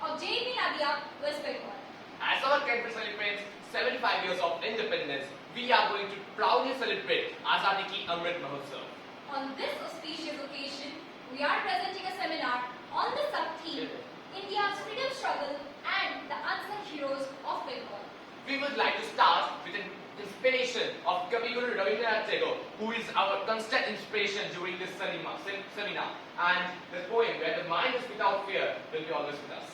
of JNV Nadia, West Bengal. As our country celebrates 75 years of independence, we are going to proudly celebrate Azadi Ka Amrit Mahotsav. On this auspicious occasion, we are presenting a seminar on the sub-theme India's freedom struggle and the unsung heroes of Bengal. We would like to start with an inspiration of Kaviguru Rabindranath Tagore, who is our constant inspiration during this seminar. And the poem, Where the Mind is Without Fear, will be always with us.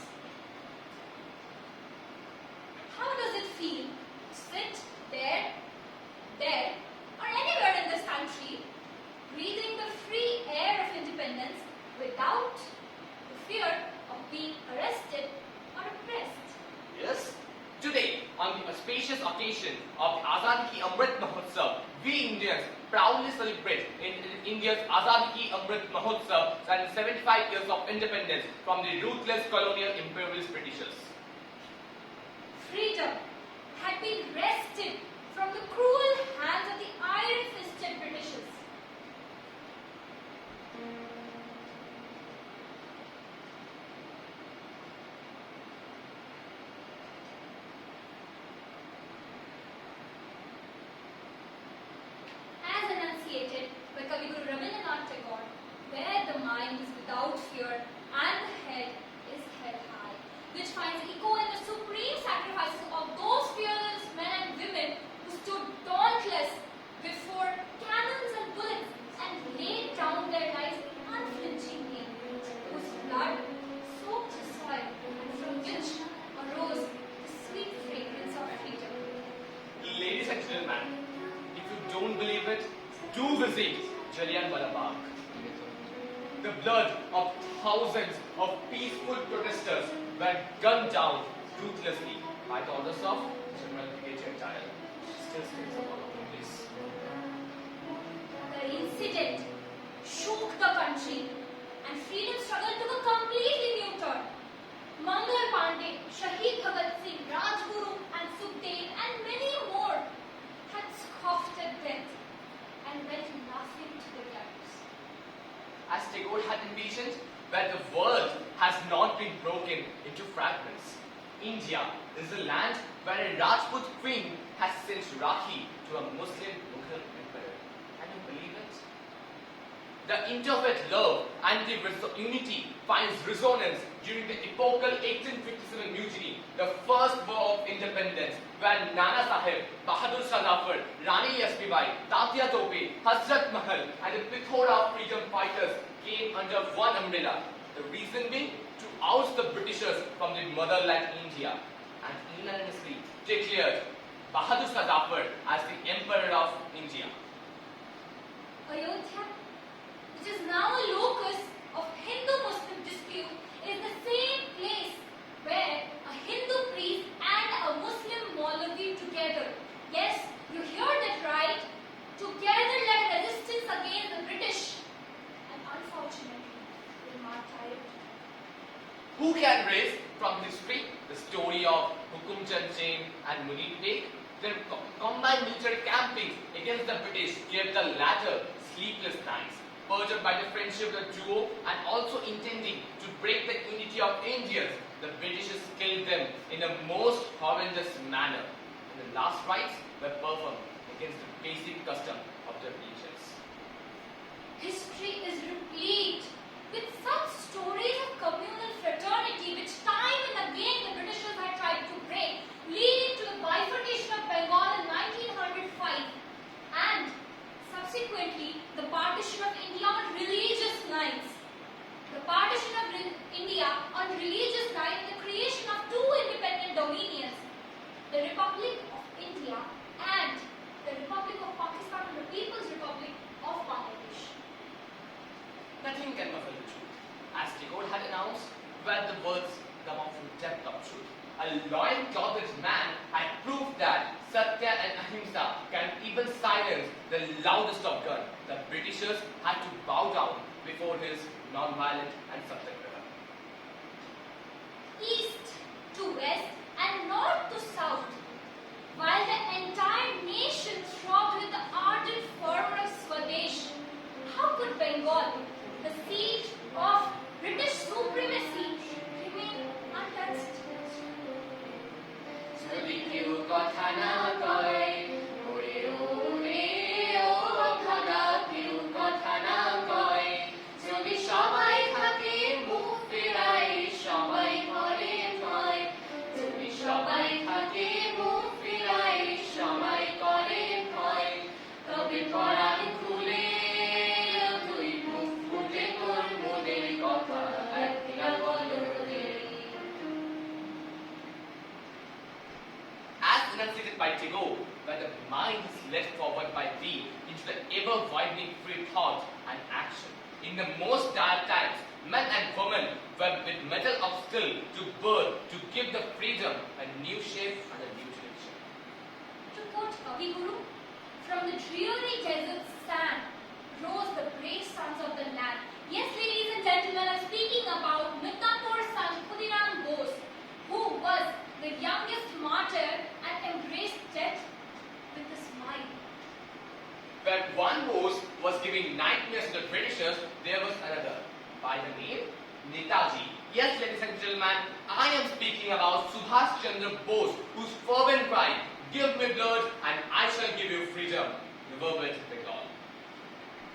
How does it feel to sit there, or anywhere in this country, breathing the free air of independence without the fear of being arrested or oppressed? Yes. Today, on the auspicious occasion of the Azadi Ka Amrit Mahotsav, we Indians proudly celebrate in India's Azadi Ka Amrit Mahotsav and 75 years of independence from the ruthless colonial imperialist Britishers. Freedom had been wrested from the cruel hands of the iron-fisted Britishers. As enunciated by Kaviguru Rabindranath Tagore, where the mind is without fear and the head is held high, which finds echo in the supreme sacrifices of those fearless men and women who stood dauntless before cannons and bullets and laid down their lives unflinchingly, whose blood soaked the soil and from which arose the sweet fragrance of freedom. Ladies and gentlemen, if you don't believe it, do visit Jallianwala Bagh. The blood of thousands of peaceful protesters were gunned down ruthlessly by the orders of General Brigadier General. Still stays upon the place. The incident shook the country and freedom struggle took a completely new turn. Mangal Pandey, Shahid Bhagat Singh, Rajguru and Sukhdev and many more had scoffed at death and went laughing to the gallows. As Tagore had envisioned, where the world has not been broken into fragments. India is a land where a Rajput queen has sent Rakhi to a Muslim Mughal emperor. Can you believe it? The interfaith love and the unity finds resonance during the epochal 1857 mutiny, the first war of independence, where Nana Sahib, Bahadur Shah Zafar, Rani Yasmibai, Tatia Tope, Hazrat Mahal and the Pithora freedom fighters came under one umbrella. The reason being to oust the Britishers from the motherland India and unanimously declared Bahadur Shah Zafar as the Emperor of India. Ayodhya, which is now a locus of Hindu-Muslim dispute, is the same place where a Hindu priest and a Muslim Maulavi together, yes, you heard that right, together led resistance against the British and unfortunately were martyred. Who can raise from history the story of Hukum Chand Jain and Munir Beg? Their combined military campings against the British gave the latter sleepless nights, perturbed by the friendship of the duo and also intending to break the unity of Indians. The Britishers killed them in a most horrendous manner, and the last rites were performed against the basic custom of the religions. History is replete with such stories of communal fraternity which time and again the Britishers had tried to break, leading to the bifurcation of Bengal in 1905 and subsequently the partition of India on religious lines. The partition of India on religious lines and the creation of two independent dominions, the Republic of India and the Republic of Pakistan and the People's Republic of Bangladesh. Nothing can muffle the truth. As Tagore had announced, where the words come out from depth of truth. A loin-clothed man had proved that Satya and Ahimsa can even silence the loudest of guns. The Britishers had to bow down before his non-violent and satyagraha. East to west and north to south, while the entire nation throbbed with the ardent fervor of Swadesh, how could Bengal, the seat of British supremacy, enunciated by Tagore, where the mind is led forward by thee into the ever-widening free thought and action. In the most dire times, men and women were with metal of skill to birth, to give the freedom a new shape and a new direction. To quote Kavi Guru, from the dreary desert sand rose the brave sons of the land. Yes, ladies and gentlemen, I'm speaking about Midnapur's son Khudiram Bose, who was the youngest martyr and embraced death with a smile. Where one Bose was giving nightmares to the Britishers, there was another, by the name Netaji. Yes, ladies and gentlemen, I am speaking about Subhash Chandra Bose, whose fervent cry, "Give me blood and I shall give you freedom," reverberated Bengal.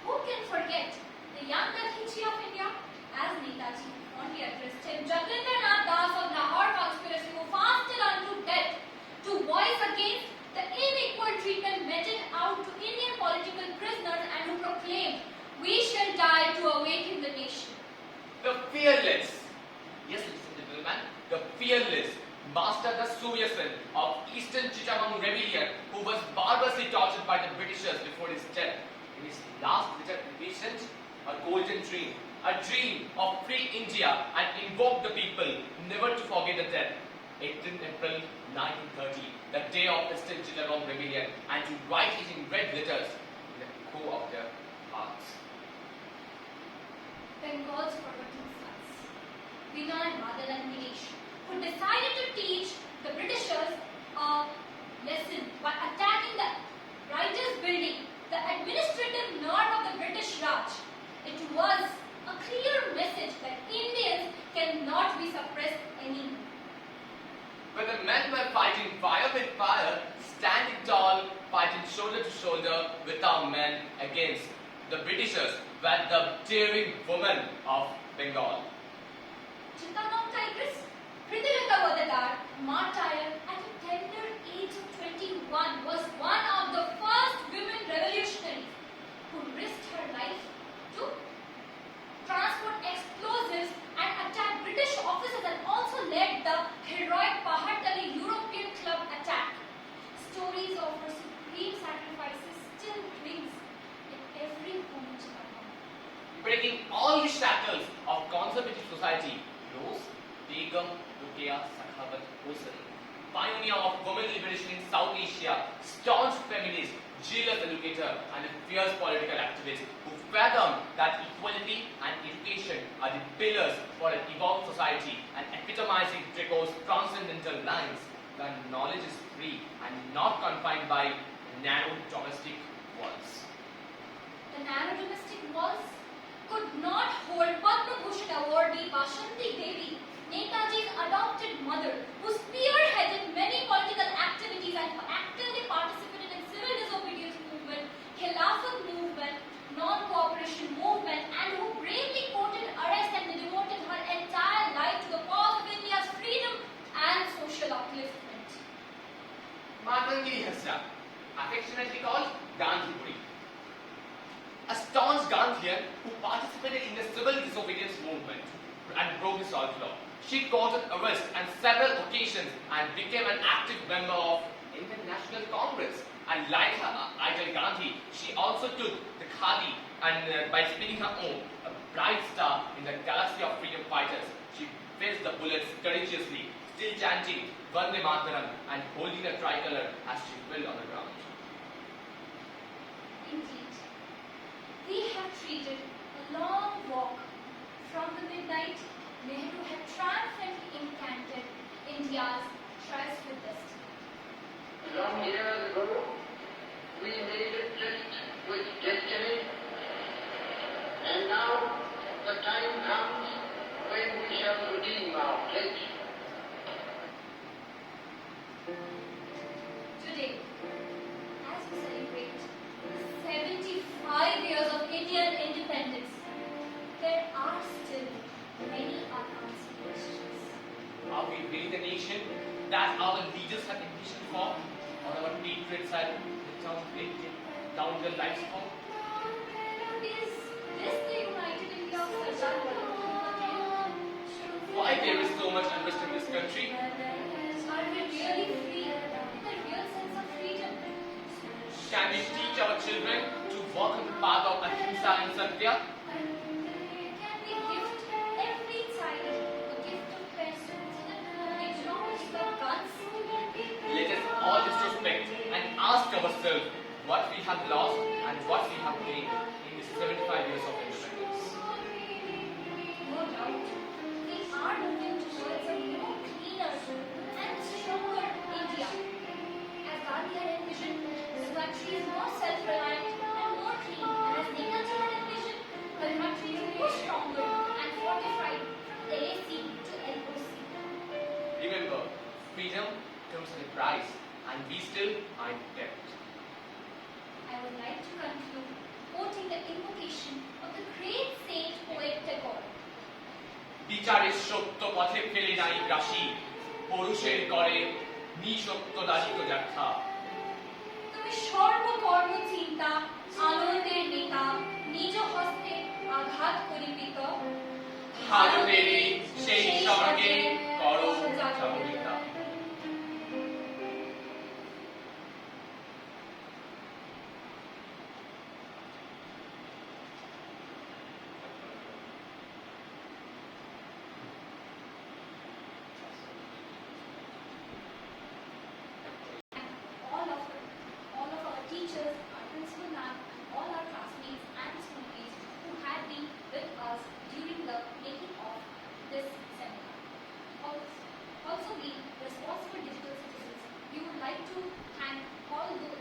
Who can forget the young Netaji of India? As Netaji fondly addressed him, Jatindranath Das of Lahore conspiracy, who fasted unto death to voice against the unequal treatment meted out to Indian political prisoners, and who proclaimed, "We shall die to awaken the nation." The fearless, yes, ladies and gentlemen, the fearless master the Suyasan of Eastern Chittagong rebellion, who was barbarously tortured by the Britishers before his death. In his last letter envisioned a golden dream, a dream of free India, and invoked the people never to forget the death. 18 April 1930, the day of Eastern Chittagong rebellion, and to write it in red letters in the core of their hearts. Bengal's forgotten sons, Vinay, Madan and Dinesh, who decided to teach the Britishers a lesson by attacking the writers' building, the administrative nerve of the British Raj. It was a clear message that Indians cannot be suppressed anymore. When the men were fighting fire with fire, standing tall, fighting shoulder to shoulder with our men against the Britishers, were the daring women of Bengal. Chittagong Tigress, Prithiratha Vadadar, martyr at a tender age of 21, was one of the first women revolutionaries who risked her life to transport explosives and attack British officers, and also led the heroic Pahatali European Club attack. Stories of her supreme sacrifices still rings in every home in Chittagong. Breaking all the shackles of conservative society, rose Begum Rukia Sakhavat Hossain, pioneer of women liberation in South Asia, staunch feminist, jealous educator, and a fierce political activist who fathomed that equality and education are the pillars for an evolved society, and epitomizing Draco's transcendental lines where knowledge is free and not confined by narrow domestic walls. The narrow domestic walls could not hold Padma Bhushan awardee Bashanti Devi, Netaji's adopted mother, who spearheaded many political activities and actively participated in civil disobedience movement, Khilafat movement, non-cooperation movement, and who bravely quoted arrest and devoted her entire life to the cause of India's freedom and social upliftment. Matangiri Hasra, affectionately called Gandhipuri. A staunch Gandhian who participated in the civil disobedience movement and broke the salt law. She courted arrest on several occasions and became an active member of Indian National Congress. And like her idol Gandhi, she also took the khadi and by spinning her own, a bright star in the galaxy of freedom fighters, she faced the bullets courageously, still chanting Vande Mataram and holding a tricolor as she fell on the ground. Indeed, we have treated a long walk. From the midnight, Nehru had triumphantly incanted India's tryst with destiny. Long years ago, we made a tryst with destiny, and now the time comes when we shall redeem our pledge. Today, as we celebrate 75 years of Indian independence, there are still many unanswered questions. Are we really the nation that our leaders have envisioned for? Or our patriots had down their lives for? Is this the united India of Azadi Ka Amrit? Why there is so much unrest in this country? Are we really free in the real Can we teach our children to walk on the path of ahimsa and satya? Can we gift every child a gift of patience and ignore the guns? Let us all retrospect and ask ourselves what we have lost and what we have gained in these 75 years of independence. No doubt, we are moving towards a more cleaner and stronger India. As Gandhi had envisioned, the country is more self-reliant and more clean, and as Netaji had envisioned, the country is more stronger and fortified from LAC to LOC. Remember, freedom comes at a price and we still are in debt. I would like to conclude quoting the invocation of the great saint poet Tagore. বিচারের সত্য পথে ফেলে নাই গ্রাসী, পুরুষের করে নিঃসত্য দারিত যাত্রা। তুমি সর্বকর্ম চিন্তা আনন্দের নেতা নিজ হস্তে আঘাত করিপিত ভারতেরই সেই স্বর্গে করো জাগরিতা। all of our teachers, our principal ma'am, and all our classmates and schoolmates who had been with us during the making of this seminar. Also being responsible digital citizens, we would like to thank all the